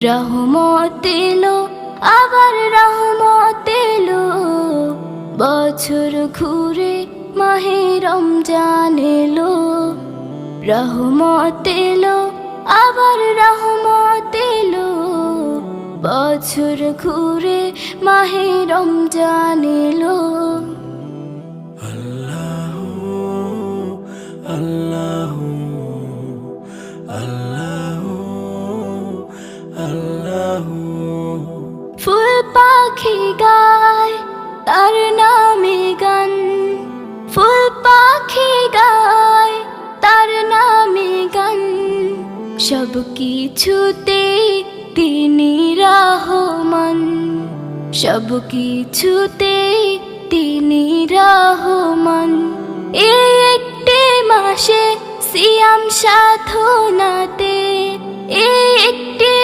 রহমত এলো, আবার রহমত এলো, বছর ঘুরে মাহে রমজান এলো। রহমত এলো, আবার রহমত এলো, বছর ঘুরে মাহে রমজান এলো। আল্লাহু আল্লাহু আল্লাহু আল্লাহু। ফুল পাখি গায় তার নামে গান, ফুল পাখি গায় তার নামে গান, সব কিছুতে তিনি রহমান, সব কিছুতে তিনি রহমান। এই একটি মাসে সিয়াম সাধনাতে, এই একটি